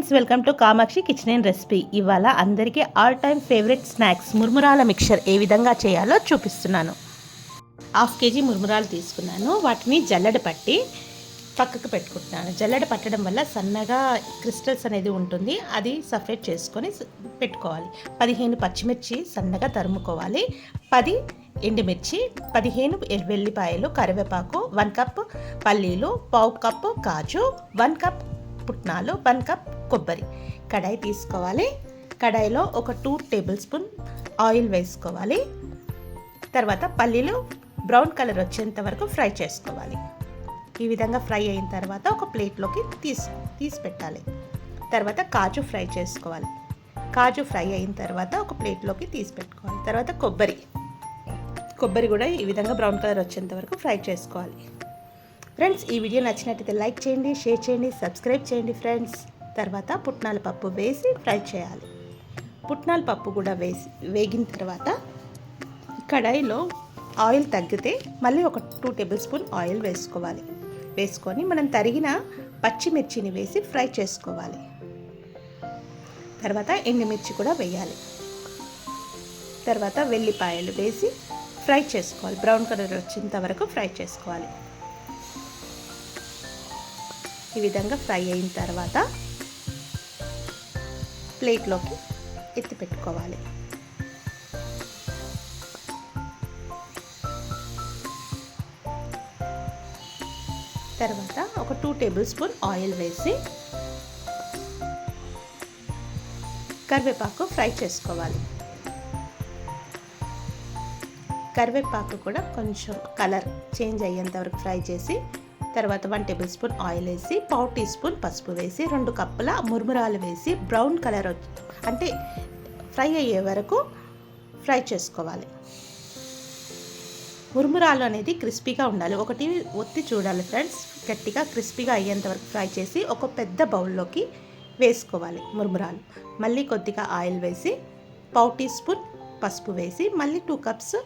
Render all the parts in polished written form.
Friends, welcome to Kamakshi kitchen and recipe. ఇవాళ అందరికీ all time favourite snacks మురుమురాల mixture ఏ విధంగా చేయాలో చూపిస్తున్నాను. 1/2 కేజీ మురుమురాలు తీసుకున్నాను. వాటిని జల్లెడ పట్టి పక్కకు పెట్టుకుంటున్నాను. జల్లెడ పట్టడం వల్ల సన్నగా క్రిస్టల్స్ అనేది ఉంటుంది, అది సపరేట్ చేసుకొని పెట్టుకోవాలి. 15 పచ్చిమిర్చి సన్నగా తరుముకోవాలి, 10 ఎండుమిర్చి, 15 వెల్లిపాయలు, కరివేపాకు, 1 కప్ పల్లీలు, 1/2 కప్పు కాజు, 1 కప్ పుట్నాలు, 1 కప్ కొబ్బరి. కడాయి తీసుకోవాలి. కడాయిలో ఒక 2 టేబుల్ స్పూన్ ఆయిల్ వేసుకోవాలి. తర్వాత పల్లీలు బ్రౌన్ కలర్ వచ్చేంత వరకు ఫ్రై చేసుకోవాలి. ఈ విధంగా ఫ్రై అయిన తర్వాత ఒక ప్లేట్లోకి తీసి పెట్టాలి. తర్వాత కాజు ఫ్రై చేసుకోవాలి. కాజు ఫ్రై అయిన తర్వాత ఒక ప్లేట్లోకి తీసి పెట్టుకోవాలి. తర్వాత కొబ్బరి కూడా ఈ విధంగా బ్రౌన్ కలర్ వచ్చేంత వరకు ఫ్రై చేసుకోవాలి. ఫ్రెండ్స్, ఈ వీడియో నచ్చినట్టయితే లైక్ చేయండి, షేర్ చేయండి, సబ్స్క్రైబ్ చేయండి ఫ్రెండ్స్. తర్వాత పుట్నాల పప్పు వేసి ఫ్రై చేయాలి. పుట్నాల పప్పు కూడా వేగిన తర్వాత కడాయిలో ఆయిల్ తగ్గితే మళ్ళీ ఒక 2 టేబుల్ స్పూన్ ఆయిల్ వేసుకొని మనం తరిగిన పచ్చిమిర్చిని వేసి ఫ్రై చేసుకోవాలి. తర్వాత ఎండుమిర్చి కూడా వేయాలి. తర్వాత వెల్లిపాయలు వేసి ఫ్రై చేసుకోవాలి. బ్రౌన్ కలర్ వచ్చేంత వరకు ఫ్రై చేసుకోవాలి. ఈ విధంగా ఫ్రై అయిన తర్వాత ప్లేట్లోకి ఎత్తి పెట్టుకోవాలి. తర్వాత ఒక 2 టేబుల్ స్పూన్ ఆయిల్ వేసి కరివేపాకు ఫ్రై చేసుకోవాలి. కరివేపాకు కూడా కొంచెం కలర్ చేంజ్ అయ్యేంత వరకు ఫ్రై చేసి తర్వాత 1 టేబుల్ స్పూన్ ఆయిల్ వేసి 1/2 టీ స్పూన్ పసుపు వేసి 2 కప్పుల మురుమురాలు వేసి బ్రౌన్ కలర్ అంటే ఫ్రై అయ్యే వరకు ఫ్రై చేసుకోవాలి. మురుమురాలు అనేది క్రిస్పీగా ఉండాలి. ఒకటి ఒత్తి చూడాలి ఫ్రెండ్స్. గట్టిగా క్రిస్పీగా అయ్యేంత వరకు ఫ్రై చేసి ఒక పెద్ద బౌల్లోకి వేసుకోవాలి మురుమురాలు. మళ్ళీ కొద్దిగా ఆయిల్ వేసి 1/2 టీ స్పూన్ పసుపు వేసి మళ్ళీ 2 కప్స్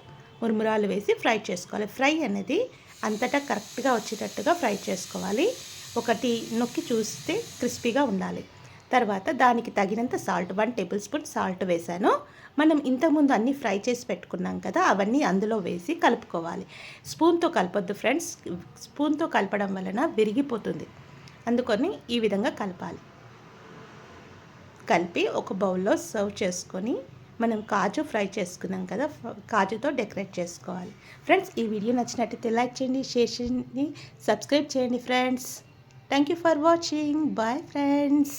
మురుమురాలు వేసి ఫ్రై చేసుకోవాలి. ఫ్రై అనేది అంతటా కరెక్ట్గా వచ్చేటట్టుగా ఫ్రై చేసుకోవాలి. ఒకటి నొక్కి చూస్తే క్రిస్పీగా ఉండాలి. తర్వాత దానికి తగినంత సాల్ట్ 1 టేబుల్ స్పూన్ సాల్ట్ వేసాను. మనం ఇంతకుముందు అన్నీ ఫ్రై చేసి పెట్టుకున్నాం కదా, అవన్నీ అందులో వేసి కలుపుకోవాలి. స్పూన్తో కలపొద్దు ఫ్రెండ్స్. స్పూన్తో కలపడం వలన విరిగిపోతుంది. అందుకని ఈ విధంగా కలపాలి. కలిపి ఒక బౌల్లో సర్వ్ చేసుకొని మనం కాజు ఫ్రై చేసుకున్నాం కదా, కాజుతో డెకరేట్ చేసుకోవాలి. ఫ్రెండ్స్, ఈ వీడియో నచ్చినట్టయితే లైక్ చేయండి, షేర్ చేయండి, సబ్స్క్రైబ్ చేయండి friends. Thank you for watching. Bye friends.